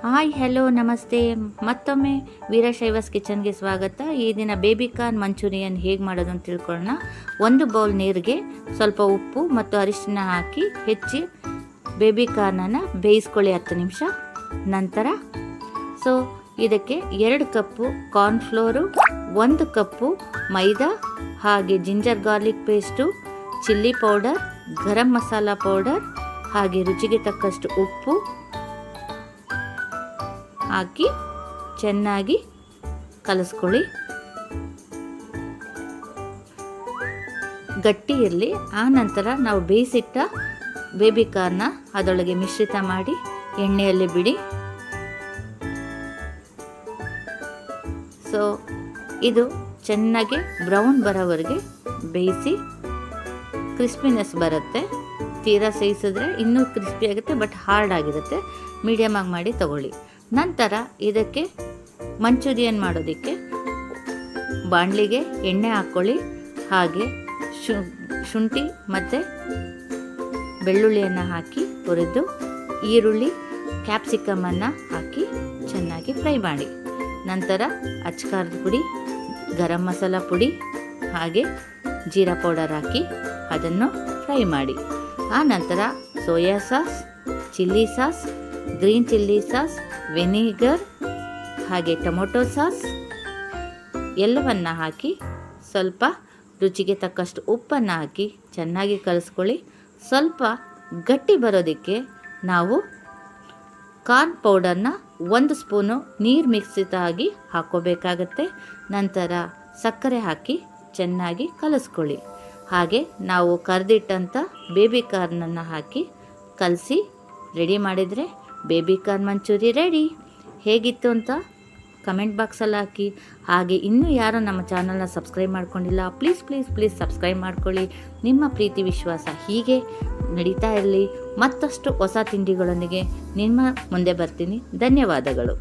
Hi hello ನಮಸ್ತೆ, ಮತ್ತೊಮ್ಮೆ ವೀರಶೈವಸ್ ಕಿಚನ್ಗೆ ಸ್ವಾಗತ. ಈ ದಿನ ಬೇಬಿ ಕಾರ್ನ್ ಮಂಚೂರಿಯನ್ ಹೇಗೆ ಮಾಡೋದು ಅಂತ ತಿಳ್ಕೊಳ್ಳೋಣ. ಒಂದು ಬೌಲ್ ನೀರಿಗೆ ಸ್ವಲ್ಪ ಉಪ್ಪು ಮತ್ತು ಅರಿಶಿನ ಹಾಕಿ ಹೆಚ್ಚಿ ಬೇಬಿ ಕಾರ್ನನ್ನು ಬೇಯಿಸ್ಕೊಳ್ಳಿ 10 ನಿಮಿಷ. ನಂತರ ಇದಕ್ಕೆ 2 ಕಪ್ಪು ಕಾರ್ನ್ಫ್ಲೋರು, 1 ಕಪ್ಪು ಮೈದಾ, ಹಾಗೆ ginger garlic paste, chilli powder, garam masala powder, ಹಾಗೆ ರುಚಿಗೆ ತಕ್ಕಷ್ಟು ಉಪ್ಪು ಹಾಕಿ ಚೆನ್ನಾಗಿ ಕಲಿಸ್ಕೊಳ್ಳಿ. ಗಟ್ಟಿ ಇರಲಿ. ಆ ನಂತರ ನಾವು ಬೇಯಿಸಿಟ್ಟ ಬೇಬಿ ಕಾರ್ನ ಅದರೊಳಗೆ ಮಿಶ್ರಿತ ಮಾಡಿ ಎಣ್ಣೆಯಲ್ಲಿ ಬಿಡಿ. ಇದು ಚೆನ್ನಾಗಿ ಬ್ರೌನ್ ಬರೋವರೆಗೆ ಬೇಯಿಸಿ ಕ್ರಿಸ್ಪಿನೆಸ್ ಬರುತ್ತೆ. ತೀರಾ ಸೇಯಿಸಿದ್ರೆ ಇನ್ನೂ ಕ್ರಿಸ್ಪಿ ಆಗುತ್ತೆ, ಬಟ್ ಹಾರ್ಡ್ ಆಗಿರುತ್ತೆ. ಮೀಡಿಯಮ್ ಆಗಿ ಮಾಡಿ ತಗೊಳ್ಳಿ. ನಂತರ ಇದಕ್ಕೆ ಮಂಚೂರಿಯನ್ ಮಾಡೋದಕ್ಕೆ ಬಾಣಲಿಗೆ ಎಣ್ಣೆ ಹಾಕ್ಕೊಳ್ಳಿ. ಹಾಗೆ ಶುಂಠಿ ಮತ್ತು ಬೆಳ್ಳುಳ್ಳಿಯನ್ನು ಹಾಕಿ ಹುರಿದು ಈರುಳ್ಳಿ, ಕ್ಯಾಪ್ಸಿಕಮನ್ನು ಹಾಕಿ ಚೆನ್ನಾಗಿ ಫ್ರೈ ಮಾಡಿ. ನಂತರ ಅಚ್ಕಾರದ ಪುಡಿ, ಗರಂ ಮಸಾಲ ಪುಡಿ, ಹಾಗೆ ಜೀರಾ ಪೌಡರ್ ಹಾಕಿ ಅದನ್ನು ಫ್ರೈ ಮಾಡಿ. ಆ ನಂತರ soya sauce, chilli sauce, green chilli sauce, vinegar, ಹಾಗೆ ಟೊಮೊಟೊ ಸಾಸ್ ಎಲ್ಲವನ್ನು ಹಾಕಿ ಸ್ವಲ್ಪ ರುಚಿಗೆ ತಕ್ಕಷ್ಟು ಉಪ್ಪನ್ನು ಹಾಕಿ ಚೆನ್ನಾಗಿ ಕಲಿಸ್ಕೊಳ್ಳಿ. ಸ್ವಲ್ಪ ಗಟ್ಟಿ ಬರೋದಕ್ಕೆ ನಾವು ಕಾರ್ನ್ ಪೌಡರ್ನ 1 ಸ್ಪೂನು ನೀರು ಮಿಕ್ಸಿತ ಆಗಿ ಹಾಕ್ಕೋಬೇಕಾಗತ್ತೆ. ನಂತರ ಸಕ್ಕರೆ ಹಾಕಿ ಚೆನ್ನಾಗಿ ಕಲಿಸ್ಕೊಳ್ಳಿ. ಹಾಗೆ ನಾವು ಕರೆದಿಟ್ಟಂಥ ಬೇಬಿ ಕಾರ್ನನ್ನು ಹಾಕಿ ಕಲಸಿ ರೆಡಿ ಮಾಡಿದರೆ ಬೇಬಿ ಕಾರ್ನ್ ಮಂಚೂರಿ ರೆಡಿ. ಹೇಗಿತ್ತು ಅಂತ ಕಮೆಂಟ್ ಬಾಕ್ಸಲ್ಲಿ ಹಾಕಿ. ಹಾಗೆ ಇನ್ನೂ ಯಾರು ನಮ್ಮ ಚಾನಲ್ನ ಸಬ್ಸ್ಕ್ರೈಬ್ ಮಾಡ್ಕೊಂಡಿಲ್ಲ, ಪ್ಲೀಸ್ ಸಬ್ಸ್ಕ್ರೈಬ್ ಮಾಡ್ಕೊಳ್ಳಿ. ನಿಮ್ಮ ಪ್ರೀತಿ ವಿಶ್ವಾಸ ಹೀಗೆ ನಡೀತಾ ಇರಲಿ. ಮತ್ತಷ್ಟು ಹೊಸ ತಿಂಡಿಗಳೊಂದಿಗೆ ನಿಮ್ಮ ಮುಂದೆ ಬರ್ತೀನಿ. ಧನ್ಯವಾದಗಳು.